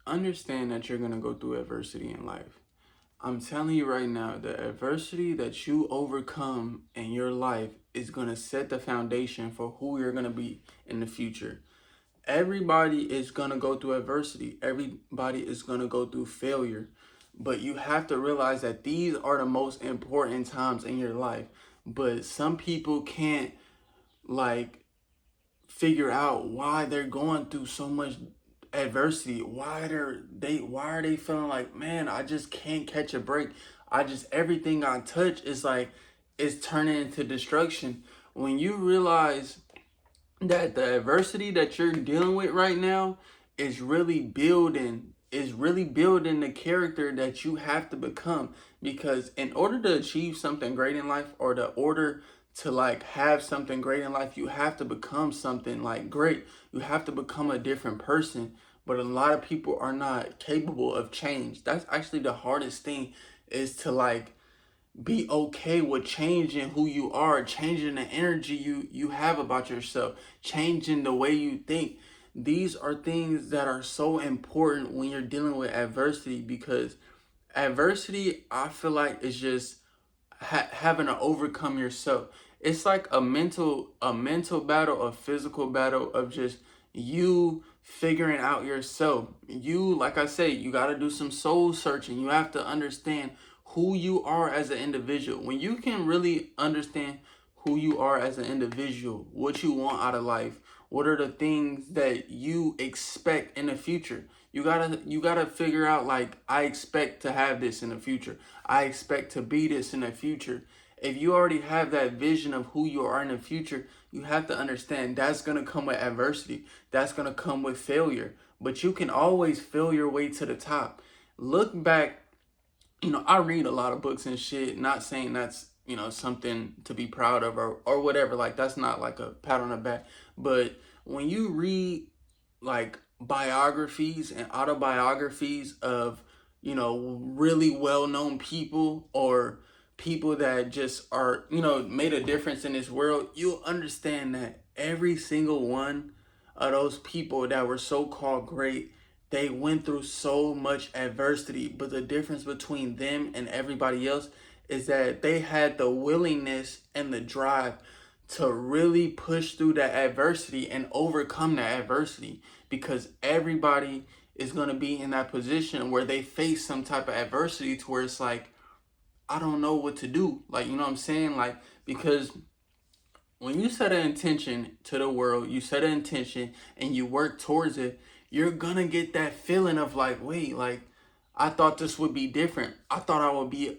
Understand that you're gonna go through adversity in life. I'm telling you right now, the adversity that you overcome in your life is gonna set the foundation for who you're gonna be in the future. Everybody is gonna go through adversity. Everybody is gonna go through failure. But you have to realize that these are the most important times in your life. But some people can't like figure out why they're going through so much adversity. Why are they feeling like, man, I just can't catch a break. I just everything I touch is like it's turning into destruction. When you realize that the adversity that you're dealing with right now is really building the character that you have to become, because in order to achieve something great in life, or the order to like have something great in life, you have to become something like great. You have to become a different person. But a lot of people are not capable of change. That's actually the hardest thing, is to like be okay with changing who you are, changing the energy you have about yourself, changing the way you think. These are things that are so important when you're dealing with adversity, because adversity, I feel like, is just having to overcome yourself. It's like a mental battle, a physical battle of just you figuring out yourself. You, like I say, you got to do some soul searching. You have to understand who you are as an individual. When you can really understand who you are as an individual, what you want out of life, what are the things that you expect in the future, you gotta figure out, like, I expect to have this in the future. I expect to be this in the future. If you already have that vision of who you are in the future, you have to understand that's gonna come with adversity. That's gonna come with failure. But you can always fail your way to the top. Look back, I read a lot of books and shit. Not saying that's, something to be proud of, or whatever. Like, that's not like a pat on the back. But when you read like biographies and autobiographies of, really well known people, or people that just are, made a difference in this world, you'll understand that every single one of those people that were so called great, they went through so much adversity. But the difference between them and everybody else is that they had the willingness and the drive to really push through that adversity and overcome that adversity, because everybody is going to be in that position where they face some type of adversity to where it's like, I don't know what to do. Like, you know what I'm saying? Like, because when you set an intention to the world, you set an intention and you work towards it, you're gonna get that feeling of like, wait, like, I thought this would be different. I thought I would be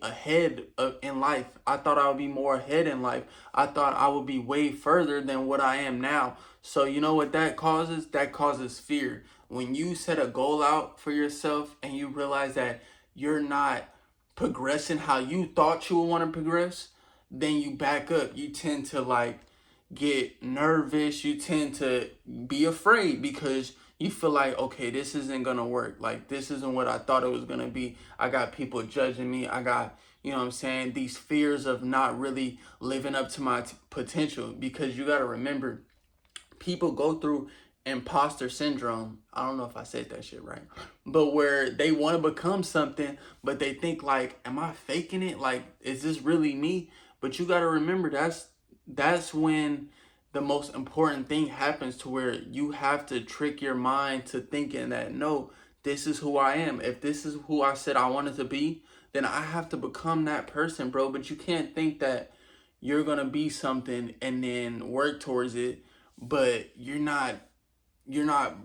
in life. I thought I would be more ahead in life. I thought I would be way further than what I am now. So you know what that causes? That causes fear. When you set a goal out for yourself and you realize that you're not progressing how you thought you would want to progress, then you back up. You tend to like get nervous. You tend to be afraid, because you feel like, okay, this isn't gonna work. Like, this isn't what I thought it was gonna be. I got people judging me. I got, you know what I'm saying, these fears of not really living up to my potential. Because you got to remember, people go through imposter syndrome. I don't know if I said that shit right, but where they want to become something, but they think like, am I faking it? Like, is this really me? But you got to remember, that's when the most important thing happens, to where you have to trick your mind to thinking that, no, this is who I am. If this is who I said I wanted to be, then I have to become that person, bro. But you can't think that you're going to be something and then work towards it, but you're not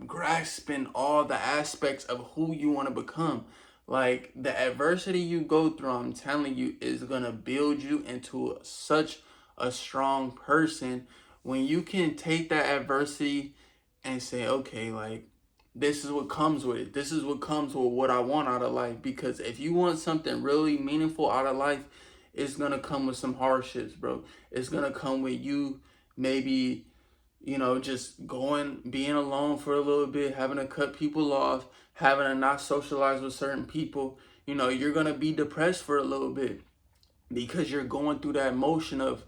grasping all the aspects of who you want to become. Like, the adversity you go through, I'm telling you, is going to build you into such a strong person. When you can take that adversity and say, okay, like, this is what comes with it. This is what comes with what I want out of life. Because if you want something really meaningful out of life, it's going to come with some hardships, bro. It's going to come with you maybe, just being alone for a little bit, having to cut people off, having to not socialize with certain people. You're going to be depressed for a little bit, because you're going through that motion of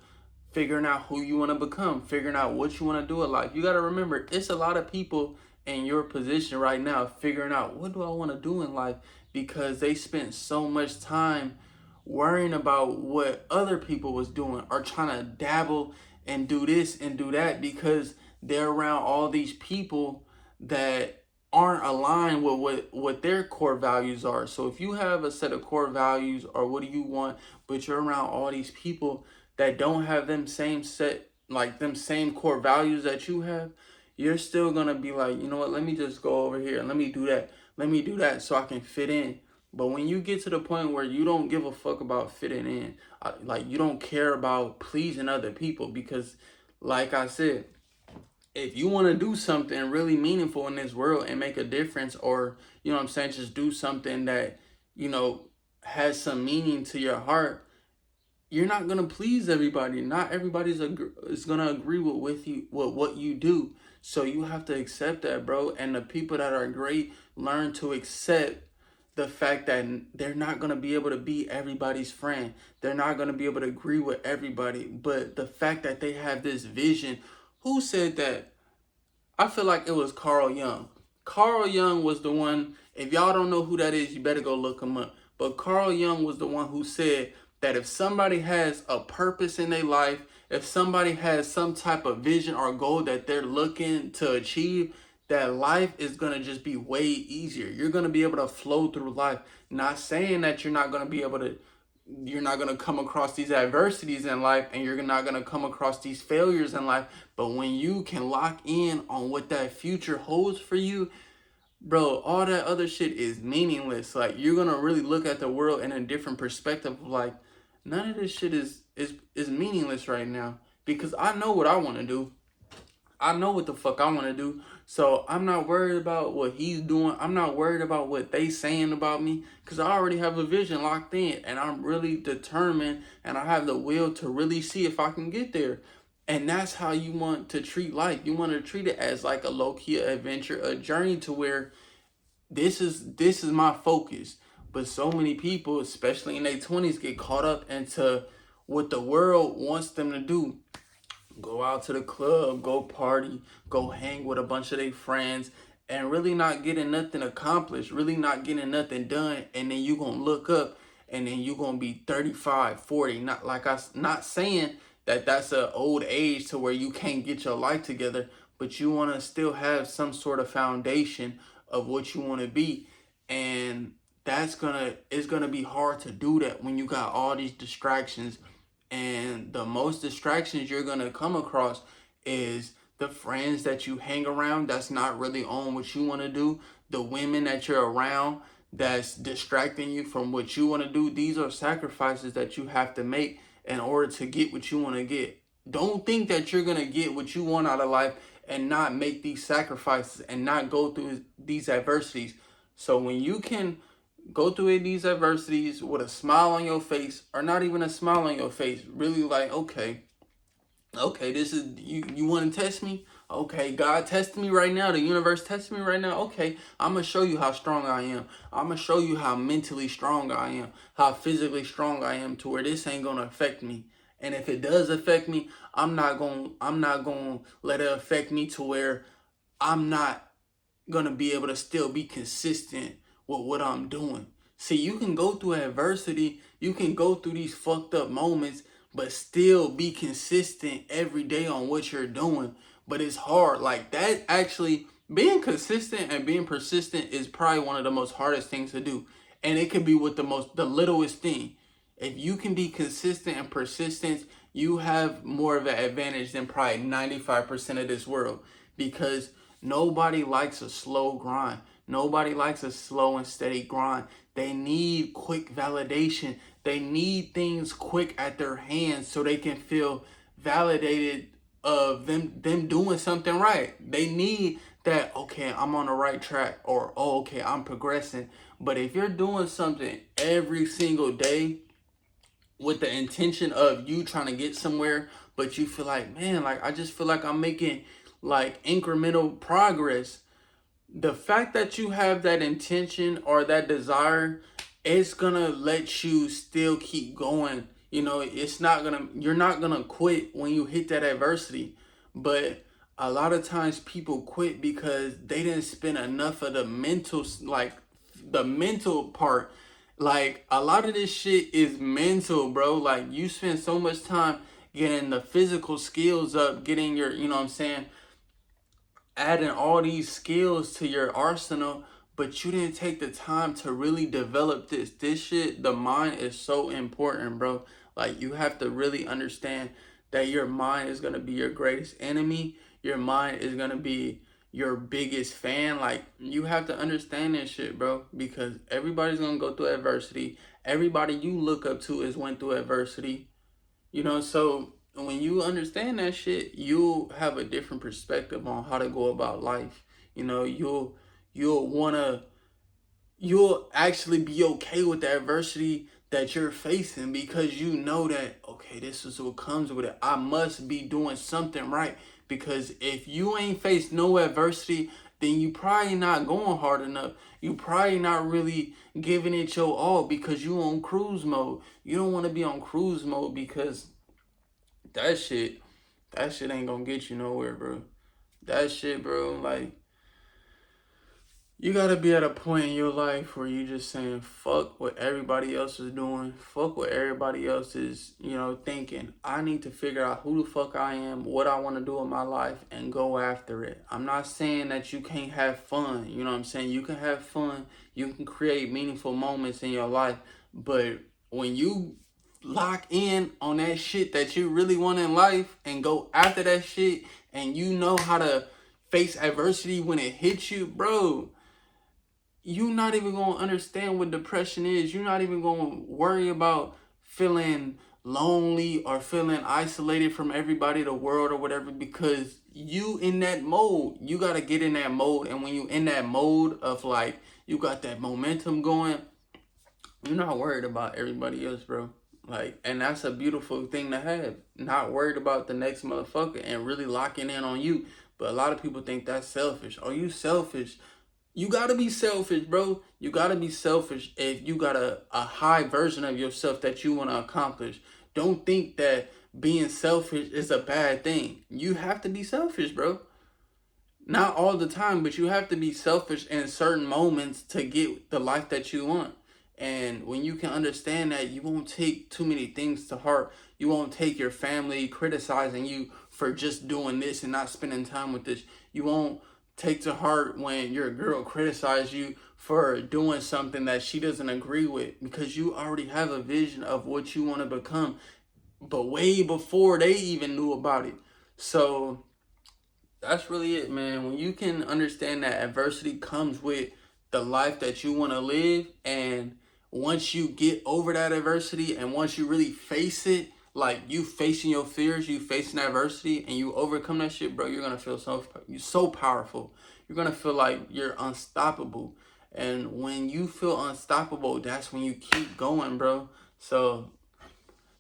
figuring out who you want to become, figuring out what you want to do in life. You got to remember, it's a lot of people in your position right now, figuring out what do I want to do in life, because they spent so much time worrying about what other people was doing or trying to dabble and do this and do that, because they're around all these people that aren't aligned with what their core values are. So if you have a set of core values or what do you want, but you're around all these people that don't have them same set, like them same core values that you have, you're still gonna be like, you know what, let me just go over here and let me do that. Let me do that so I can fit in. But when you get to the point where you don't give a fuck about fitting in, like you don't care about pleasing other people, because like I said, if you want to do something really meaningful in this world and make a difference, or you know what I'm saying, just do something that, you know, has some meaning to your heart, you're not gonna please everybody. Not everybody's is gonna agree with you with what you do. So you have to accept that, bro. And the people that are great learn to accept the fact that they're not gonna be able to be everybody's friend. They're not gonna be able to agree with everybody. But the fact that they have this vision. Who said that? I feel like it was Carl Jung. Carl Jung was the one, if y'all don't know who that is, you better go look him up. But Carl Jung was the one who said that if somebody has a purpose in their life, if somebody has some type of vision or goal that they're looking to achieve, that life is going to just be way easier. You're going to be able to flow through life. Not saying that you're not going to come across these adversities in life and you're not going to come across these failures in life. But when you can lock in on what that future holds for you, bro, all that other shit is meaningless. Like, you're going to really look at the world in a different perspective. Like, none of this shit is meaningless right now, because I know what I want to do. I know what the fuck I want to do. So I'm not worried about what he's doing. I'm not worried about what they saying about me, because I already have a vision locked in and I'm really determined and I have the will to really see if I can get there. And that's how you want to treat life. You want to treat it as like a low-key adventure, a journey to where this is my focus. But so many people, especially in their 20s, get caught up into what the world wants them to do. Go out to the club, go party, go hang with a bunch of their friends, and really not getting nothing accomplished, really not getting nothing done. And then you gonna look up and then you gonna be 35, 40. Not saying that that's an old age to where you can't get your life together, but you want to still have some sort of foundation of what you want to be. And it's gonna be hard to do that when you got all these distractions. And the most distractions you're gonna come across is the friends that you hang around that's not really on what you want to do, the women that you're around that's distracting you from what you want to do. These are sacrifices that you have to make in order to get what you want to get. Don't think that you're gonna get what you want out of life and not make these sacrifices and not go through these adversities. So when you can go through these adversities with a smile on your face, or not even a smile on your face, really like, okay, this is, you want to test me? Okay, God testing me right now. The universe testing me right now. Okay, I'm going to show you how strong I am. I'm going to show you how mentally strong I am, how physically strong I am, to where this ain't going to affect me. And if it does affect me, I'm not going to let it affect me to where I'm not going to be able to still be consistent with what I'm doing. See, you can go through adversity, you can go through these fucked up moments, but still be consistent every day on what you're doing. But it's hard. Like, that actually, being consistent and being persistent is probably one of the most hardest things to do. And it can be with the littlest thing. If you can be consistent and persistent, you have more of an advantage than probably 95% of this world, because nobody likes a slow grind. Nobody likes a slow and steady grind. They need quick validation. They need things quick at their hands so they can feel validated of them doing something right. They need that, okay, I'm on the right track, or, oh, okay, I'm progressing. But if you're doing something every single day with the intention of you trying to get somewhere, but you feel like, man, like, I just feel like I'm making like incremental progress, the fact that you have that intention or that desire, it's gonna let you still keep going. You know, you're not gonna quit when you hit that adversity. But a lot of times people quit because they didn't spend enough of the mental, like the mental part. Like a lot of this shit is mental, bro. Like you spend so much time getting the physical skills up, getting your, you know what I'm saying, adding all these skills to your arsenal, but you didn't take the time to really develop this. This shit, the mind is so important, bro. Like you have to really understand that your mind is gonna be your greatest enemy. Your mind is gonna be your biggest fan. Like you have to understand this shit, bro, because everybody's gonna go through adversity. Everybody you look up to is went through adversity. So when you understand that shit, you'll have a different perspective on how to go about life. You'll wanna you'll actually be okay with the adversity that you're facing because you know that okay, this is what comes with it. I must be doing something right because if you ain't faced no adversity, then you probably not going hard enough. You probably not really giving it your all because you on cruise mode. You don't want to be on cruise mode because that shit, that shit ain't gonna get you nowhere, bro. That shit, bro, like, you gotta be at a point in your life where you just saying, fuck what everybody else is doing, fuck what everybody else is, thinking. I need to figure out who the fuck I am, what I wanna do in my life, and go after it. I'm not saying that you can't have fun, you know what I'm saying? You can have fun, you can create meaningful moments in your life, but when you lock in on that shit that you really want in life and go after that shit and you know how to face adversity when it hits you, bro, you not even gonna understand what depression is. You're not even gonna worry about feeling lonely or feeling isolated from everybody, the world or whatever, because you in that mode. You gotta get in that mode. And when you in that mode of like you got that momentum going, you're not worried about everybody else, bro. Like, and that's a beautiful thing to have. Not worried about the next motherfucker and really locking in on you. But a lot of people think that's selfish. Are you selfish? You gotta be selfish, bro. You gotta be selfish if you got a high version of yourself that you want to accomplish. Don't think that being selfish is a bad thing. You have to be selfish, bro. Not all the time, but you have to be selfish in certain moments to get the life that you want. And when you can understand that, you won't take too many things to heart. You won't take your family criticizing you for just doing this and not spending time with this. You won't take to heart when your girl criticizes you for doing something that she doesn't agree with, because you already have a vision of what you want to become, but way before they even knew about it. So that's really it, man. When you can understand that adversity comes with the life that you want to live, and once you get over that adversity and once you really face it, like you facing your fears, you facing adversity, and you overcome that shit, bro, you're gonna feel so powerful. You're gonna feel like you're unstoppable. And when you feel unstoppable, that's when you keep going, bro. So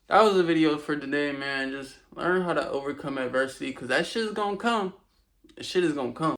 that was the video for today, man. Just learn how to overcome adversity, because that shit is gonna come. Shit is gonna come.